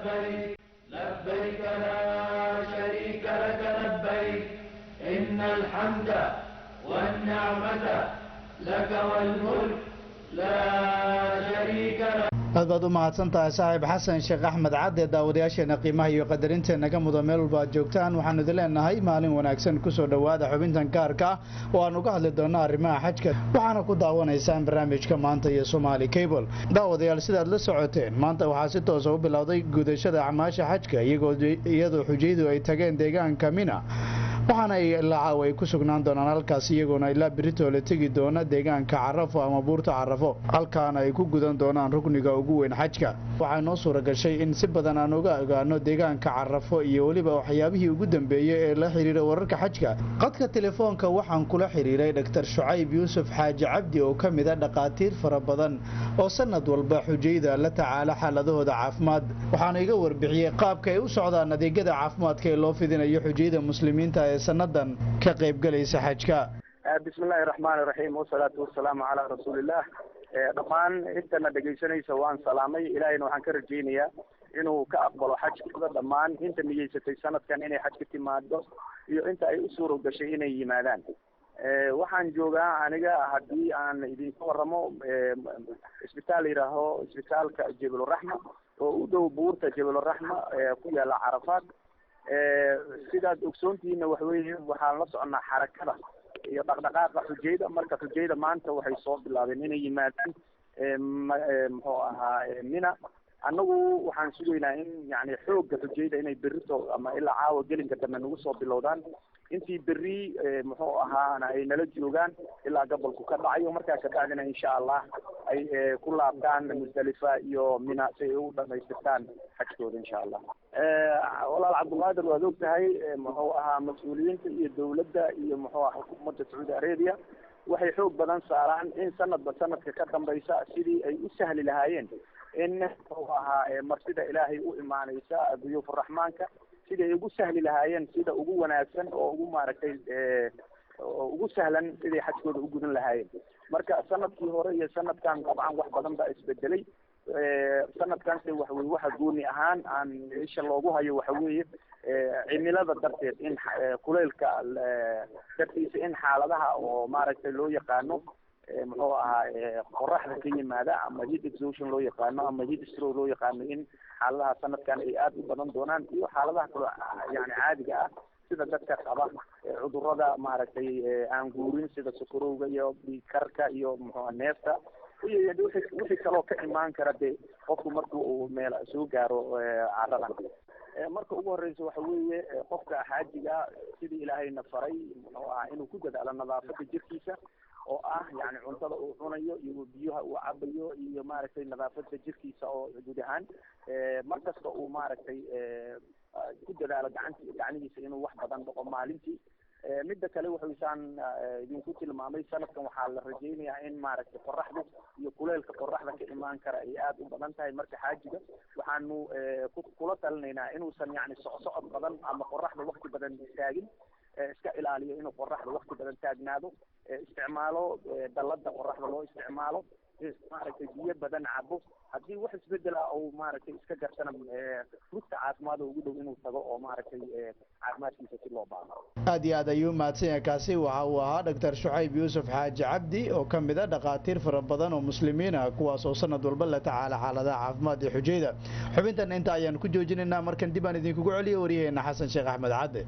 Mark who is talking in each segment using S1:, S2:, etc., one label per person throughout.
S1: لبيك لبيك لا شريك لك لبيك إن الحمد والنعمة لك والملك لا شريك لك.
S2: aad baad u mahadsantahay saaxiib xasan sheekh axmed cadde daawadayaasheena qiimaha iyo qadarinteena ka mudan meel walba aad joogtaan waxaanu idin leenahay maalin wanaagsan kusoo dhowaada xubintan gaarka ah oo aan uga hadli doonno arrimaha xajka waxaana ku daawanaysaan barnaamijka maanta iyo Somali Cable. daawadayaal sidaad la socoteen maanta waxaa si toos ah u bilowday gudashada acmaasha xajka iyadoo xujaydu ay tageen deegaanka Mina waxaana ay ku sugnaan doonaan halkaas iyagoona ilaa birito la tagi doona deegaanka Carafo ama buurta Carafo halkaana ay ku gudan doonaan rukniga ugu weyn xajka. waxaa noo suura gashay in si badan aan uga ogaano deegaanka Carafo iyo waliba waxyaabihii ugu dambeeyay ee la xiriira wararka xajka. qadka telefoonka waxaan kula xiriiray Dr. Shucayb Yuusuf Xaaji Cabdi oo kamid ah dhaqaatiir fara badan oo sanad walba xujayda la tacaala xaaladahooda caafimaad waxaana iga warbixiyay qaabka ay u socdaan adeegyada caafimaadka ee loo fidinayo xujayda muslimiinta sanadan ka qayb galaysa xajka.
S3: bismillaahi raxmaani raxiim wasalaatu wasalaamu calaa rasuulillaah. dhammaan intana dhegaysanaysa waan salaamay ilaahayna waxaan ka rajaynayaa inuu ka aqbalo xajkooda dhammaan inta niyeysatay sanadkan inay xaj ka timaado iyo inta ay u suuro gashay inay yimaadaan. waxaan joogaa aniga haddii aan idinka waramo isbitaal yidhaaho isbitaalka Jabaluraxma oo u dhow buurta Jabaluraxma ku yaala Carafaad. sidaad ogsoontihiina waxaan la soconaa xarakada iyo dhaqdhaqaaqa xujayda. marka xujayda maanta waxay soo bilaabeen inay yimaadaan muxuu ahaa Mina. annagu waxaan sugaynaa in yani xoogga xujayda inay berrito ama ilaa caawa gelinka dambe nagu soo bilowdaan intii berri muxuu ahaana ay nala joogaan ilaa gobolku ka dhacayo markaa ka bacdina insha Allah ay ku laabtaan Musdalifa iyo Mina si ay u dhamaystirtaan xajkooda insha Allah. walaal Cabdulqaadir waad ogtahay muxuu ahaa mas'uuliyiinta iyo dawladda iyo muxuu ahaa xukuumadda Saudi Arabia waxay xoog badan saaraan in sanadba sanadka ka dambaysa sidii ay u sahli lahaayeen in muxuu ahaa marsida Ilaahay u imaanaysa duyuuf raxmaanka sidii ay ugu sahli lahaayeen sida ugu wanaagsan oo ugu maaragtay ugu sahlan sidii xajkooda u gudan lahaayeen. marka sanadkii hore iyo sanadkan dabcan wax badan baa isbedelay. sanadkanse waxa gooni ahaan aan isha loogu hayo waxa weeye cimilada darteed in kuleylka dartiisa in xaaladaha oo maaragtay loo yaqaano muxuu ahaa qoraxda ka yimaada ama heat exhaustion loo yaqaano ama heat stroke loo yaqaano in xaaladaha sanadkan ay aad u badan doonaan iyo xaaladaha kale yani caadiga ah sida dadka qaba cudurrada maaragtay aan guurin sida sokorowga iyo dhiigkarka iyo muxuu neefta iyo wixii kaloo ka imaan kara dee qofku markuu uu meel soo gaaro caradan. marka ugu horeysa waxa weeye qofka xaajiga sidii Ilaahayna faray muxuu ahaa inuu ku dadaalo nadaafada jirkiisa oo ah yani cuntada uu cunayo iyo biyaha uu cabayo iyo maaragtay nadaafada jirkiisa oo guud ahaan markasta uu maaragtay ku dadaalo gacanihiisa inuu wax badan dhaqo maalintii. midda kale waxaan idinku tilmaamay sanadkan waxaa la rajaynayaa in maaragtay qoraxda iyo kuleylka qoraxda ka imaan kara ay aad u badan tahay. marka xaajiga waxaanu kula talinaynaa inuusan yani socod badan ama qoraxda waqti badan taagin iska ilaaliyo inuu qoraxda waqti badan taagnaado isticmaalo dalada qoraxda loo isticmaalo maaragtay biyo badan cabo haddii wax isbedel ah oo maaragtay iska garsana rugta caafimaad ugu dhow inuu tago oo maaragtay caafimaadkiisa si loo baaro.
S2: aad iyo aad ayuu mahadsan yahay. kaasi waxa uu ahaa Dr. Shucayb Yuusuf Xaaji Cabdi oo kamid ah dhaqaatiir fara badan oo muslimiin ah kuwaas oo sanad walba la tacaala xaaladaha caafimaad ee xujayda. xubintan inta ayaan ku joojinaynaa markan dib aan idinku celiyo wariyaheena Xasan Sheekh Axmed Cadde.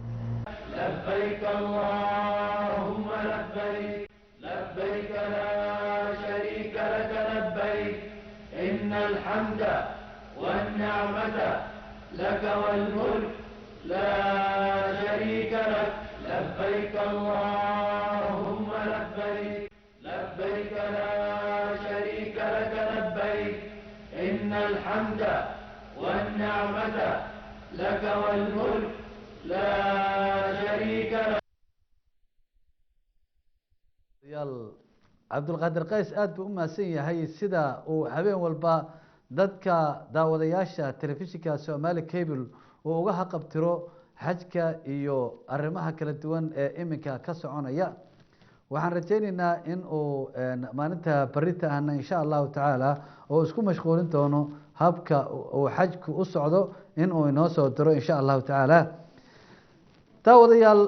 S1: لبيك اللهم لبيك لبيك لا شريك لك لبيك إن الحمد والنعمة لك والملك لا شريك لك لبيك اللهم لبيك لبيك لا شريك لك لبيك إن الحمد والنعمة لك والملك لا شريك لك.
S4: cabdulqaadir qays aad buu u mahadsan yahay sida uu habeen walba dadka daawadayaasha telefishinka Somali Cable uu uga haqabtiro xajka iyo arrimaha kala duwan ee iminka ka soconaya. waxaan rajaynaynaa in uu maalinta barita ahna insha Allah taala oo isku mashquulin doono habka uu xajku u socdo in uu inoo soo diro insha allahu tacaala daawadayaal